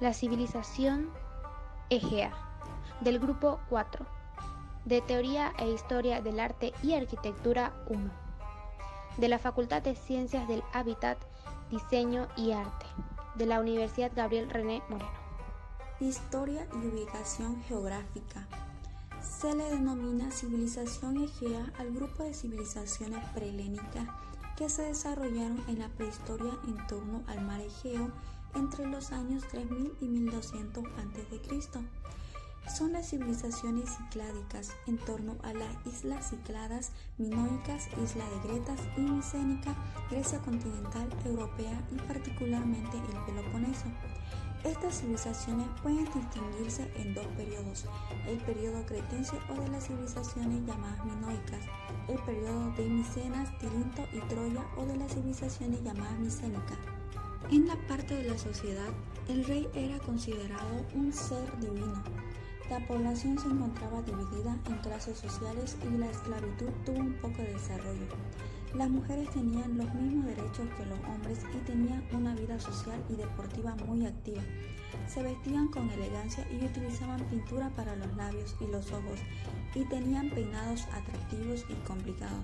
La civilización egea, del grupo 4, de Teoría e Historia del Arte y Arquitectura 1, de la Facultad de Ciencias del Hábitat, Diseño y Arte, de la Universidad Gabriel René Moreno. Historia y ubicación geográfica. Se le denomina civilización egea al grupo de civilizaciones prehelénicas que se desarrollaron en la prehistoria en torno al mar Egeo entre los años 3000 y 1200 a.C. Son las civilizaciones cicládicas en torno a las islas Cícladas, minoicas, isla de Gretas y micénica, Grecia continental, europea y particularmente el Peloponeso. Estas civilizaciones pueden distinguirse en dos periodos: el periodo cretense o de las civilizaciones llamadas minoicas, el periodo de Micenas, Tirinto y Troya o de las civilizaciones llamadas micénicas. En la parte de la sociedad, el rey era considerado un ser divino. La población se encontraba dividida en clases sociales y la esclavitud tuvo un poco de desarrollo. Las mujeres tenían los mismos derechos que los hombres y tenían una vida social y deportiva muy activa. Se vestían con elegancia y utilizaban pintura para los labios y los ojos y tenían peinados atractivos y complicados.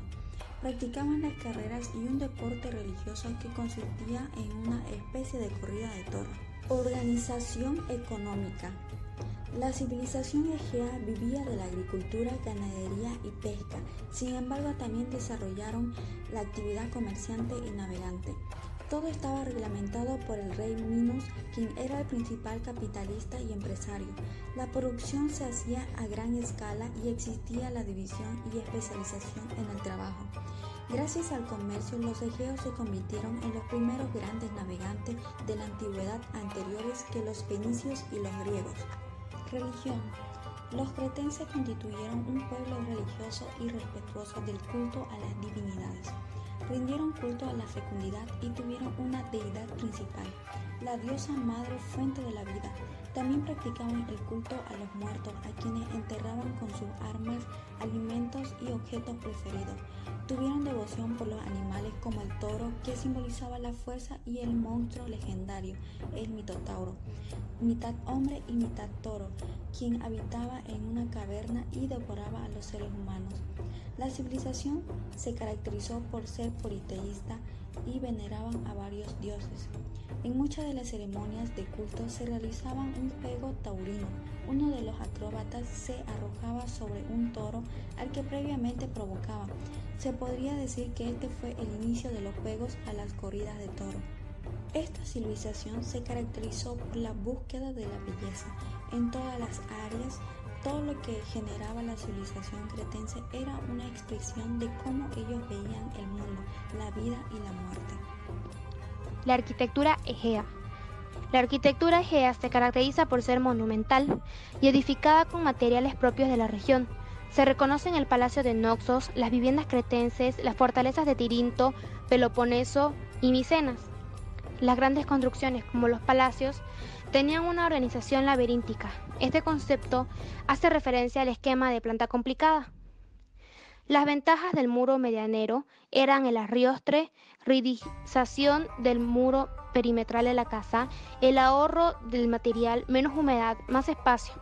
Practicaban las carreras y un deporte religioso que consistía en una especie de corrida de toros. Organización económica. La civilización egea vivía de la agricultura, ganadería y pesca. Sin embargo, también desarrollaron la actividad comerciante y navegante. Todo estaba reglamentado por el rey Minos, quien era el principal capitalista y empresario. La producción se hacía a gran escala y existía la división y especialización en el trabajo. Gracias al comercio, los egeos se convirtieron en los primeros grandes navegantes de la antigüedad, anteriores que los fenicios y los griegos. Religión. Los cretenses constituyeron un pueblo religioso y respetuoso del culto a las divinidades. Rindieron culto a la fecundidad y tuvieron una deidad principal, la diosa madre fuente de la vida. También practicaban el culto a los muertos, a quienes enterraban con sus armas, alimentos y objetos preferidos. Tuvieron devoción por los animales como el toro, que simbolizaba la fuerza, y el monstruo legendario, el mitotauro, mitad hombre y mitad toro, quien habitaba en una caverna y devoraba a los seres humanos. La civilización se caracterizó por ser politeísta y veneraban a varios dioses. En muchas de las ceremonias de culto se realizaba un juego taurino. Uno de los acróbatas se arrojaba sobre un toro al que previamente provocaba. Se podría decir que este fue el inicio de los juegos a las corridas de toro. Esta civilización se caracterizó por la búsqueda de la belleza en todas las áreas. Todo lo que generaba la civilización cretense era una expresión de cómo ellos veían el mundo, la vida y la muerte. La arquitectura egea. La arquitectura egea se caracteriza por ser monumental y edificada con materiales propios de la región. Se reconocen el Palacio de Naxos, las viviendas cretenses, las fortalezas de Tirinto, Peloponeso y Micenas. Las grandes construcciones, como los palacios, tenían una organización laberíntica. Este concepto hace referencia al esquema de planta complicada. Las ventajas del muro medianero eran el arriostre, rigidización del muro perimetral de la casa, el ahorro del material, menos humedad, más espacio.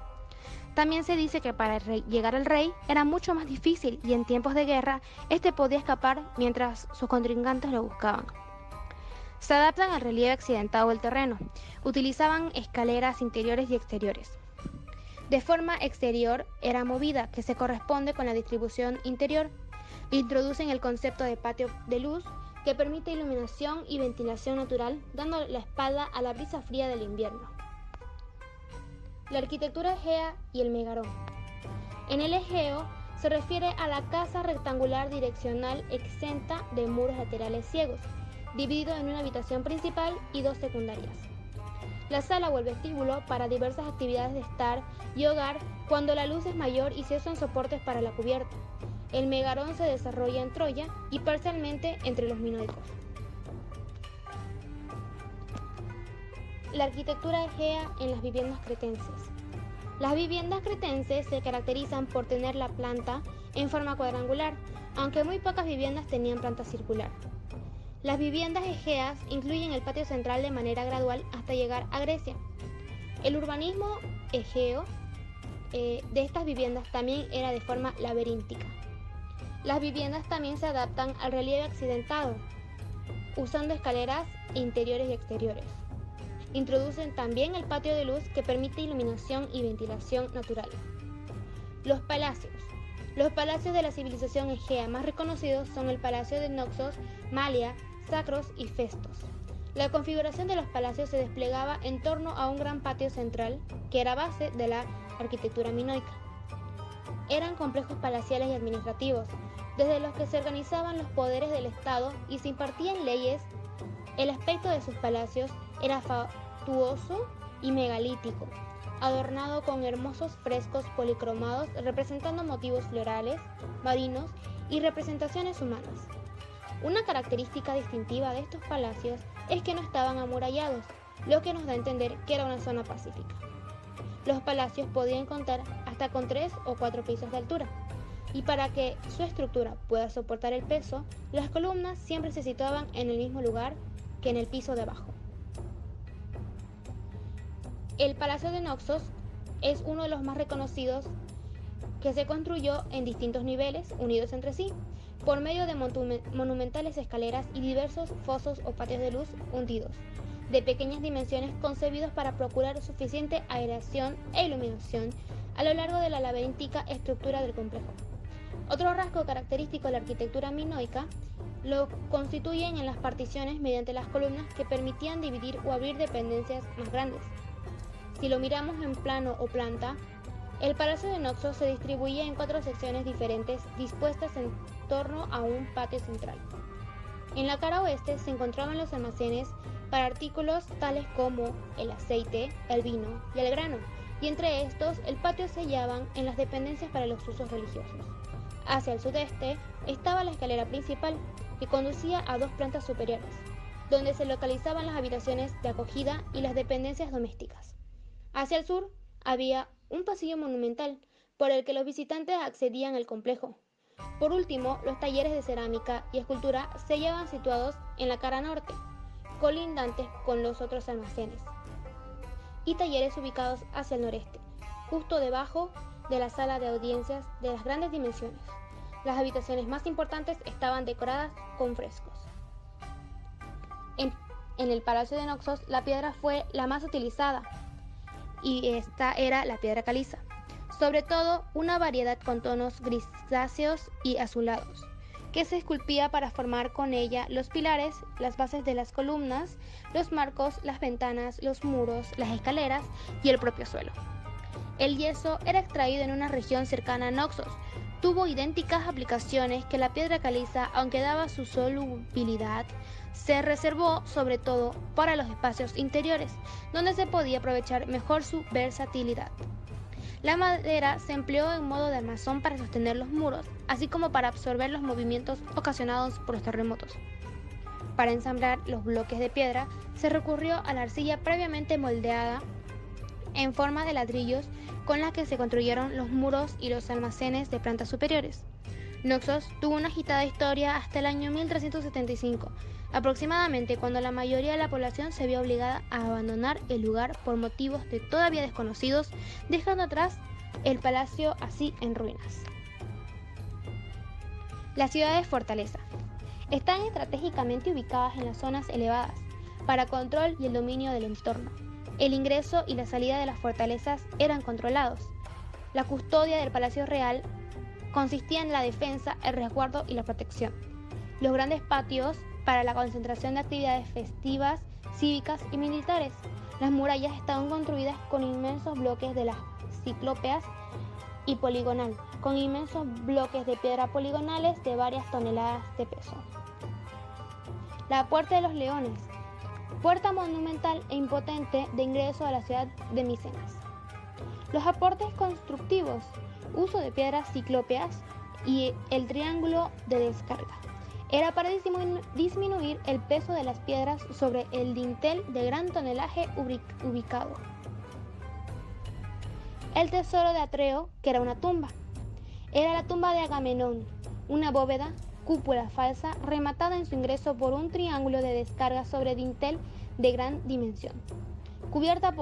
También se dice que para llegar al rey era mucho más difícil y en tiempos de guerra este podía escapar mientras sus contrincantes lo buscaban. Se adaptan al relieve accidentado del terreno. Utilizaban escaleras interiores y exteriores. De forma exterior era movida, que se corresponde con la distribución interior. Introducen el concepto de patio de luz, que permite iluminación y ventilación natural, dando la espalda a la brisa fría del invierno. La arquitectura egea y el megarón. En el Egeo se refiere a la casa rectangular direccional exenta de muros laterales ciegos, dividido en una habitación principal y dos secundarias. La sala o el vestíbulo para diversas actividades de estar y hogar cuando la luz es mayor y se usan soportes para la cubierta. El megarón se desarrolla en Troya y parcialmente entre los minoicos. La arquitectura egea en las viviendas cretenses. Las viviendas cretenses se caracterizan por tener la planta en forma cuadrangular, aunque muy pocas viviendas tenían planta circular. Las viviendas egeas incluyen el patio central de manera gradual hasta llegar a Grecia. El urbanismo egeo de estas viviendas también era de forma laberíntica. Las viviendas también se adaptan al relieve accidentado, usando escaleras interiores y exteriores. Introducen también el patio de luz que permite iluminación y ventilación natural. Los palacios. Los palacios de la civilización egea más reconocidos son el Palacio de Noxos, Malia, Sacros y Festos. La configuración de los palacios se desplegaba en torno a un gran patio central, que era base de la arquitectura minoica. Eran complejos palaciales y administrativos, desde los que se organizaban los poderes del Estado y se impartían leyes. El aspecto de sus palacios era fastuoso y megalítico, adornado con hermosos frescos policromados representando motivos florales, marinos y representaciones humanas. Una característica distintiva de estos palacios es que no estaban amurallados, lo que nos da a entender que era una zona pacífica. Los palacios podían contar hasta con 3 o 4 pisos de altura, y para que su estructura pueda soportar el peso, las columnas siempre se situaban en el mismo lugar que en el piso de abajo. El Palacio de Noxos es uno de los más reconocidos, que se construyó en distintos niveles, unidos entre sí, por medio de monumentales escaleras y diversos fosos o patios de luz hundidos, de pequeñas dimensiones concebidos para procurar suficiente aireación e iluminación a lo largo de la laberíntica estructura del complejo. Otro rasgo característico de la arquitectura minoica lo constituyen en las particiones mediante las columnas que permitían dividir o abrir dependencias más grandes. Si lo miramos en plano o planta, el Palacio de Noxos se distribuye en 4 secciones diferentes dispuestas en torno a un patio central. En la cara oeste se encontraban los almacenes para artículos tales como el aceite, el vino y el grano, y entre estos el patio se hallaban en las dependencias para los usos religiosos. Hacia el sudeste estaba la escalera principal, que conducía a 2 plantas superiores, donde se localizaban las habitaciones de acogida y las dependencias domésticas. Hacia el sur había un pasillo monumental por el que los visitantes accedían al complejo. Por último, los talleres de cerámica y escultura se hallaban situados en la cara norte, colindantes con los otros almacenes, y talleres ubicados hacia el noreste, justo debajo de la sala de audiencias de las grandes dimensiones. Las habitaciones más importantes estaban decoradas con frescos. En el Palacio de Noxos, la piedra fue la más utilizada, y esta era la piedra caliza, sobre todo una variedad con tonos grisáceos y azulados, que se esculpía para formar con ella los pilares, las bases de las columnas, los marcos, las ventanas, los muros, las escaleras y el propio suelo. El yeso era extraído en una región cercana a Noxos. Tuvo idénticas aplicaciones que la piedra caliza, aunque daba su solubilidad, se reservó sobre todo para los espacios interiores, donde se podía aprovechar mejor su versatilidad. La madera se empleó en modo de armazón para sostener los muros, así como para absorber los movimientos ocasionados por los terremotos. Para ensamblar los bloques de piedra, se recurrió a la arcilla previamente moldeada en forma de ladrillos con la que se construyeron los muros y los almacenes de plantas superiores. Noxos tuvo una agitada historia hasta el año 1375, aproximadamente, cuando la mayoría de la población se vio obligada a abandonar el lugar por motivos todavía desconocidos, dejando atrás el palacio así en ruinas. Las ciudades fortaleza están estratégicamente ubicadas en las zonas elevadas para control y el dominio del entorno. El ingreso y la salida de las fortalezas eran controlados. La custodia del Palacio Real consistía en la defensa, el resguardo y la protección. Los grandes patios para la concentración de actividades festivas, cívicas y militares. Las murallas estaban construidas con inmensos bloques de las ciclópeas y poligonal, con inmensos bloques de piedra poligonales de varias toneladas de peso. La Puerta de los Leones, puerta monumental e imponente de ingreso a la ciudad de Micenas. Los aportes constructivos, uso de piedras ciclópeas y el triángulo de descarga. Era para disminuir el peso de las piedras sobre el dintel de gran tonelaje ubicado. El tesoro de Atreo, que era una tumba. Era la tumba de Agamenón, una bóveda, cúpula falsa, rematada en su ingreso por un triángulo de descarga sobre dintel de gran dimensión, cubierta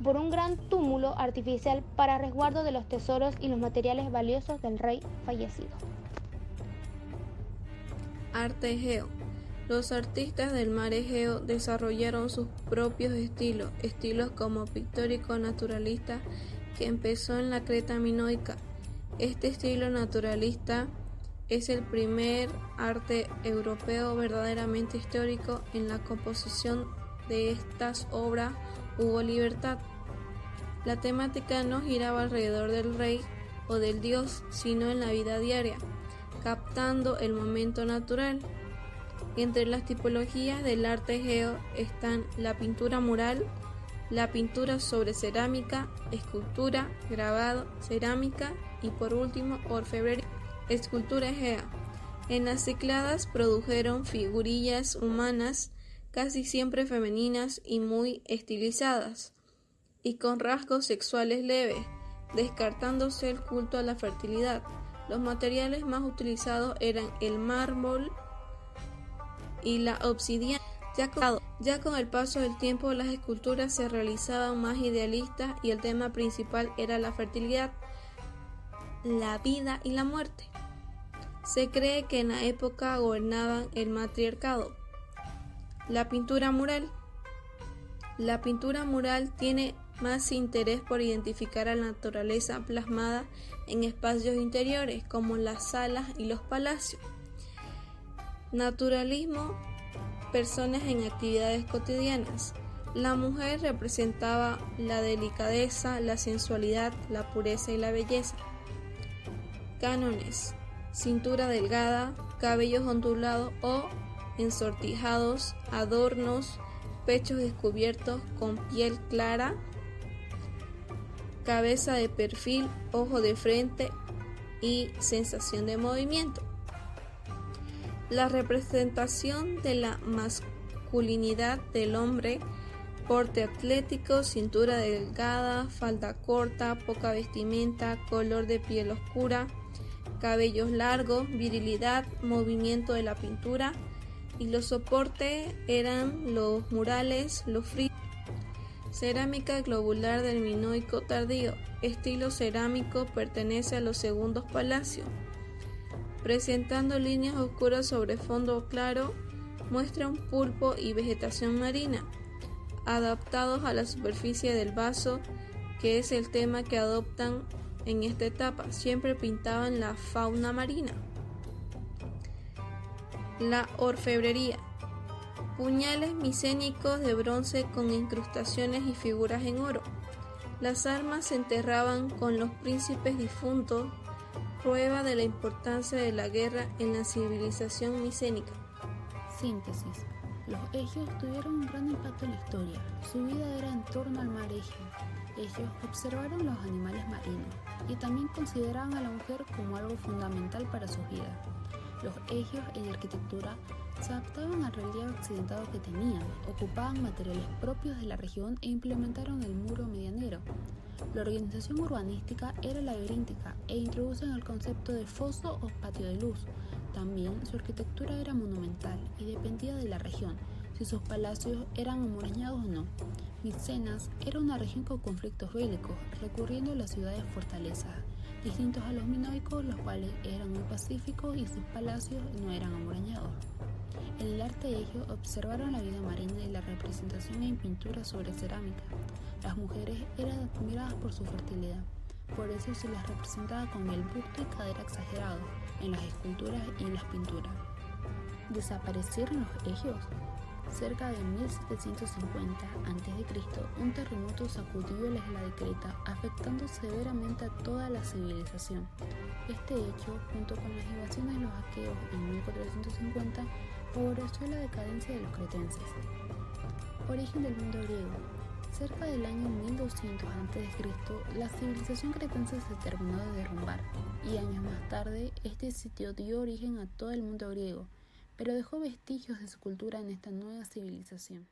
por un gran túmulo artificial para resguardo de los tesoros y los materiales valiosos del rey fallecido. Arte egeo. Los artistas del mar Egeo desarrollaron sus propios estilos como pictórico naturalista que empezó en la Creta minoica. Este estilo naturalista es el primer arte europeo verdaderamente histórico. En la composición de estas obras hubo libertad. La temática no giraba alrededor del rey o del dios, sino en la vida diaria, captando el momento natural. Entre las tipologías del arte egeo están la pintura mural, la pintura sobre cerámica, escultura, grabado, cerámica y por último orfebrería, escultura egea. En las Cícladas produjeron figurillas humanas, casi siempre femeninas y muy estilizadas, y con rasgos sexuales leves, descartándose el culto a la fertilidad. Los materiales más utilizados eran el mármol y la obsidiana. Ya con el paso del tiempo, las esculturas se realizaban más idealistas y el tema principal era la fertilidad, la vida y la muerte. Se cree que en la época gobernaban el matriarcado. La pintura mural. La pintura mural tiene más interés por identificar a la naturaleza plasmada en espacios interiores como las salas y los palacios. Naturalismo. Personas en actividades cotidianas. La mujer representaba la delicadeza, la sensualidad, la pureza y la belleza. Cánones: cintura delgada, cabellos ondulados o ensortijados, adornos, pechos descubiertos con piel clara, cabeza de perfil, ojo de frente y sensación de movimiento. La representación de la masculinidad del hombre: porte atlético, cintura delgada, falda corta, poca vestimenta, color de piel oscura, cabellos largos, virilidad, movimiento de la pintura, y los soportes eran los murales, los frisos. Cerámica globular del Minoico tardío. Estilo cerámico, pertenece a los segundos palacios. Presentando líneas oscuras sobre fondo claro, muestra un pulpo y vegetación marina, adaptados a la superficie del vaso, que es el tema que adoptan en esta etapa. Siempre pintaban la fauna marina. La orfebrería. Puñales micénicos de bronce con incrustaciones y figuras en oro. Las armas se enterraban con los príncipes difuntos, prueba de la importancia de la guerra en la civilización micénica. Síntesis. Los egios tuvieron un gran impacto en la historia. Su vida era en torno al mar Egeo. Ellos observaron los animales marinos y también consideraban a la mujer como algo fundamental para sus vidas. Los egios en arquitectura se adaptaban al relieve accidentado que tenían, ocupaban materiales propios de la región e implementaron el muro medianero. La organización urbanística era laberíntica e introducen el concepto de foso o patio de luz. También su arquitectura era monumental y dependía de la región, si sus palacios eran amurallados o no. Micenas era una región con conflictos bélicos, recurriendo a las ciudades fortalezas, distintos a los minoicos, los cuales eran muy pacíficos y sus palacios no eran amurallados. En el arte egeo observaron la vida marina y la representación en pintura sobre cerámica. Las mujeres eran admiradas por su fertilidad, por eso se las representaba con el busto y cadera exagerados en las esculturas y en las pinturas. ¿Desaparecieron los egios? Cerca de 1750 a.C., un terremoto sacudió la isla de Creta, afectando severamente a toda la civilización. Este hecho, junto con las invasiones de los aqueos en 1450, favoreció la decadencia de los cretenses. Origen del mundo griego. Cerca del año 1200 a.C., la civilización cretense se terminó de derrumbar, y años más tarde, este sitio dio origen a todo el mundo griego, pero dejó vestigios de su cultura en esta nueva civilización.